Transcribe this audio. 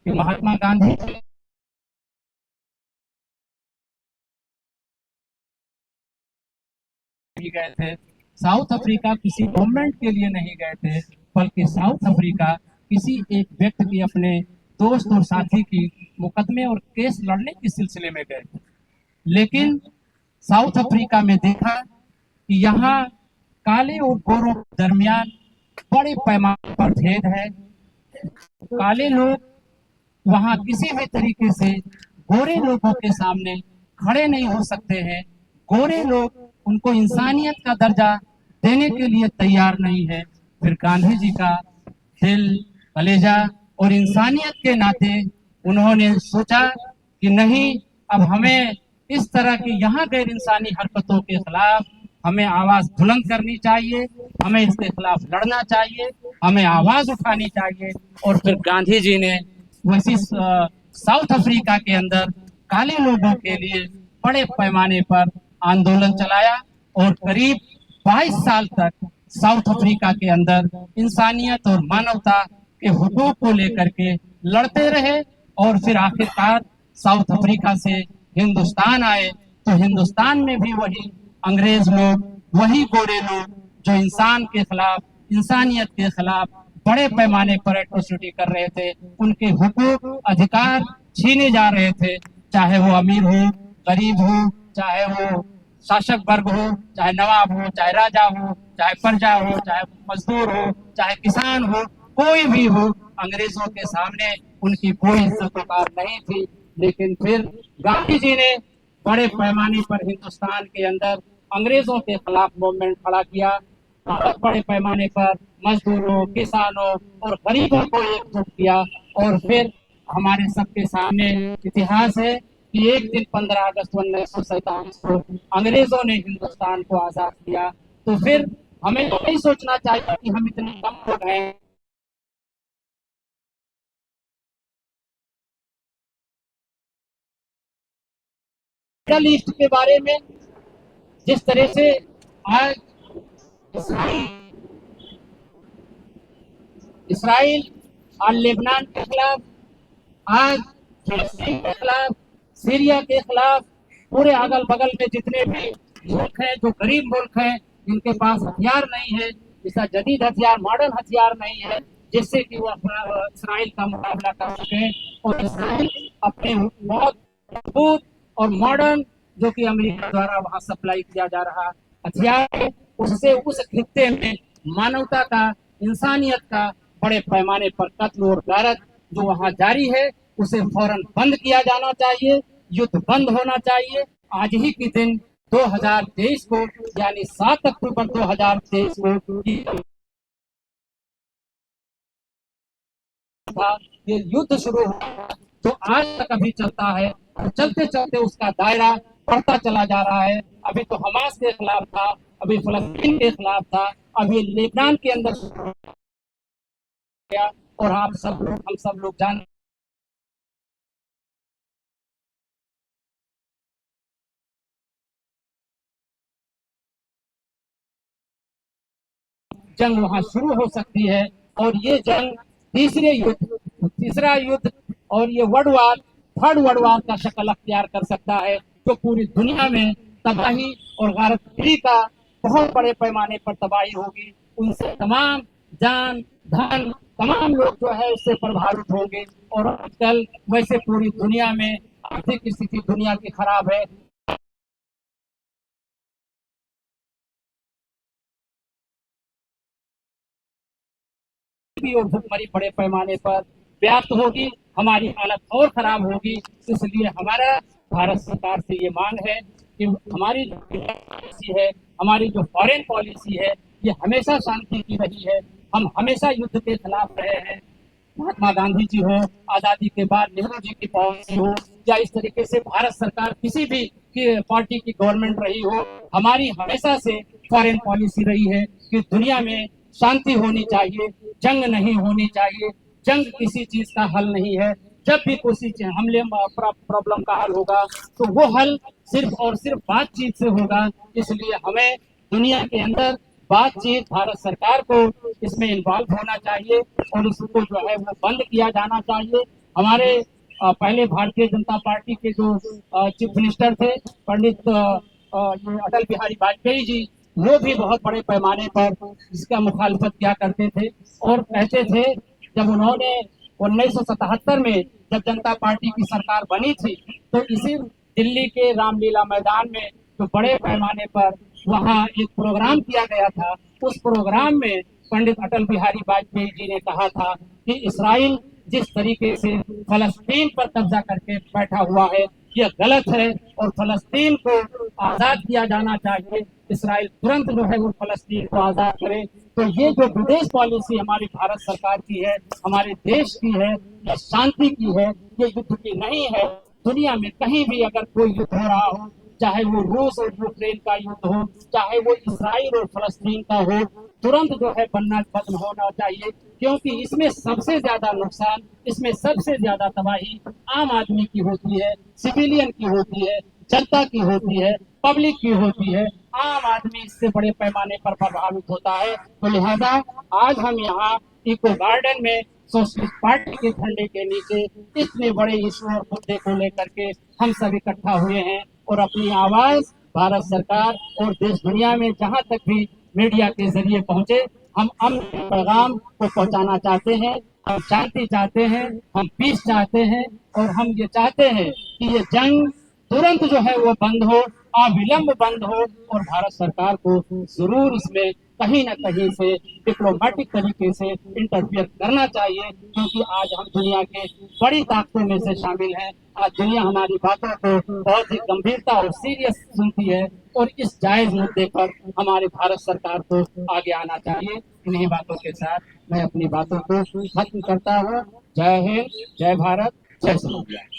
कि महात्मा गांधी भी गए थे। साउथ अफ्रीका किसी मूवमेंट के लिए नहीं गए थे, बल्कि साउथ अफ्रीका किसी एक व्यक्ति की, अपने दोस्त और साथी की मुकदमे और केस लड़ने के सिलसिले में गए थे। लेकिन साउथ अफ्रीका में देखा कि यहाँ काले और गोरों के दरमियान बड़े पैमाने पर भेद है। काले लोग वहां किसी भी तरीके से गोरे लोगों के सामने खड़े नहीं हो सकते हैं। गोरे लोग उनको इंसानियत का दर्जा देने के लिए तैयार नहीं है। फिर गांधी जी का दिल, कलेजा और इंसानियत के नाते उन्होंने सोचा कि नहीं, अब हमें इस तरह की यहाँ गैर इंसानी हरकतों के खिलाफ हमें आवाज बुलंद करनी चाहिए, हमें इसके खिलाफ लड़ना चाहिए, हमें आवाज उठानी चाहिए। और फिर गांधी जी ने वैसी साउथ अफ्रीका के अंदर काले लोगों के लिए बड़े पैमाने पर आंदोलन चलाया और करीब 22 साल तक साउथ अफ्रीका के अंदर इंसानियत और मानवता के हुकूक को लेकर के लड़ते रहे। और फिर आखिरकार साउथ अफ्रीका से हिंदुस्तान आए, तो हिंदुस्तान में भी वही अंग्रेज लोग, वही गोरे लोग जो इंसान के खिलाफ, इंसानियत के खिलाफ बड़े पैमाने पर एट्रोसिटी कर रहे थे, उनके हुकूक अधिकार छीने जा रहे थे। चाहे वो अमीर हो, गरीब हो, चाहे वो शासक वर्ग हो, चाहे नवाब हो, चाहे राजा हो, चाहे प्रजा हो, चाहे मजदूर हो, चाहे किसान हो, कोई भी हो, अंग्रेजों के सामने उनकी कोई इज्जत वकार नहीं थी। लेकिन फिर गांधी जी ने बड़े पैमाने पर हिंदुस्तान के अंदर अंग्रेजों के खिलाफ मूवमेंट खड़ा किया। बहुत बड़े पैमाने पर मजदूरों, किसानों और गरीबों को एकजुट किया। और फिर हमारे सबके सामने इतिहास है कि एक दिन 15 अगस्त 1947 को अंग्रेजों ने हिंदुस्तान को आजाद किया। तो फिर हमें तो नहीं सोचना चाहिए कि हम इतने कम लोग हैं। मिडल ईस्ट के बारे में जिस तरह से आज इसराइल इसराइल और लेबनान के खिलाफ, आज फिलिस्तीन के खिलाफ, सीरिया के खिलाफ, पूरे अगल बगल में जितने भी मुल्क हैं, जो गरीब मुल्क हैं, जिनके पास हथियार नहीं है, जिसका जदीद हथियार, मॉडर्न हथियार नहीं है, जिससे कि वो इसराइल का मुकाबला कर सके। और इसराइल अपने बहुत मजबूत और मॉडर्न, जो कि अमेरिका द्वारा वहां सप्लाई किया जा रहा हथियार है, उससे उस खित्ते में मानवता का, इंसानियत का बड़े पैमाने पर कत्ल और गारत जो वहां जारी है, उसे फौरन बंद किया जाना चाहिए। युद्ध बंद होना चाहिए। आज ही के दिन 2023 को, यानी 7 अक्टूबर 2023 को था ये युद्ध शुरू हुआ, जो आज तक अभी चलता है। और चलते चलते उसका दायरा बढ़ता चला जा रहा है। अभी तो हमास के खिलाफ था, अभी फलस्तीन के खिलाफ था, अभी लेबनान के अंदर गया। और आप सब लोग, हम सब लोग जान जंग वहां शुरू हो सकती है। और ये जंग तीसरा युद्ध और ये world war, third world war का शक्ल अख्तियार कर सकता है, जो पूरी दुनिया में तबाही और गारतगिरी का बहुत बड़े पैमाने पर तबाही होगी। उनसे तमाम जान, धन, तमाम लोग जो है उससे प्रभावित होंगे। और आजकल वैसे पूरी दुनिया में आर्थिक स्थिति दुनिया की खराब है। भी और भुखमरी बड़े पैमाने पर व्याप्त होगी, हमारी हालत और खराब होगी। इसलिए हमारा भारत सरकार से ये मांग है कि हमारी जो पॉलिसी है, हमारी जो फॉरेन पॉलिसी है, ये हमेशा शांति की रही है। हम हमेशा युद्ध के खिलाफ रहे हैं। महात्मा गांधी जी हो, आजादी के बाद नेहरू जी की पॉलिसी हो, या इस तरीके से भारत सरकार किसी भी पार्टी की गवर्नमेंट रही हो, हमारी हमेशा से फॉरेन पॉलिसी रही है कि दुनिया में शांति होनी चाहिए, जंग नहीं होनी चाहिए। जंग किसी चीज का हल नहीं है। जब भी किसी हमले प्रॉब्लम का हल होगा, तो वो हल सिर्फ और सिर्फ बातचीत से होगा। इसलिए हमें दुनिया के अंदर बातचीत, भारत सरकार को इसमें इन्वॉल्व होना चाहिए और इसको जो है वो बंद किया जाना चाहिए। हमारे पहले भारतीय जनता पार्टी के जो चीफ मिनिस्टर थे पंडित ये अटल बिहारी वाजपेयी जी, वो भी बहुत बड़े पैमाने पर इसका मुखालफत किया करते थे और कहते थे, जब उन्होंने 1977 में जब जनता पार्टी की सरकार बनी थी तो इसी दिल्ली के रामलीला मैदान में तो बड़े पैमाने पर वहाँ एक प्रोग्राम किया गया था। उस प्रोग्राम में पंडित अटल बिहारी वाजपेयी जी ने कहा था कि इसराइल जिस तरीके से फलस्तीन पर कब्जा करके बैठा हुआ है यह गलत है और फलस्तीन को आजाद किया जाना चाहिए। इसराइल तुरंत जो है वो फलस्तीन को आजाद करे। तो ये जो विदेश पॉलिसी हमारी भारत सरकार की है, हमारे देश की है, यह शांति की है, ये युद्ध की नहीं है। दुनिया में कहीं भी अगर कोई युद्ध हो रहा हो, चाहे वो रूस और यूक्रेन का युद्ध हो, चाहे वो इसराइल और फलस्तीन का हो, तुरंत जो है बंद होना चाहिए, क्योंकि इसमें सबसे ज्यादा नुकसान, इसमें सबसे ज्यादा तबाही आम आदमी की होती है, सिविलियन की होती है, जनता की होती है, पब्लिक की होती है। आम आदमी इससे बड़े पैमाने पर प्रभावित होता है। तो लिहाजा आज हम यहाँ इको गार्डन में सोशलिस्ट पार्टी के झंडे के नीचे इतने बड़े इशू और मुद्दे को लेकर के हम सब इकट्ठा हुए हैं और अपनी आवाज भारत सरकार और देश दुनिया में जहां तक भी मीडिया के जरिए पहुंचे, हम अमन के पैगाम को पहुंचाना चाहते हैं। हम शांति चाहते हैं, हम पीस चाहते हैं और हम ये चाहते हैं कि ये जंग तुरंत जो है वो बंद हो, अविलंब बंद हो और भारत सरकार को जरूर इसमें कहीं ना कहीं से डिप्लोमेटिक तरीके से इंटरफियर करना चाहिए, क्योंकि आज हम दुनिया के बड़ी ताकतों में से शामिल हैं। आज दुनिया हमारी बातों को बहुत ही गंभीरता और सीरियस सुनती है और इस जायज मुद्दे पर हमारे भारत सरकार को आगे आना चाहिए। इन्हीं बातों के साथ मैं अपनी बातों को खत्म करता हूँ। जय हिंद, जय भारत, जय श्री राम।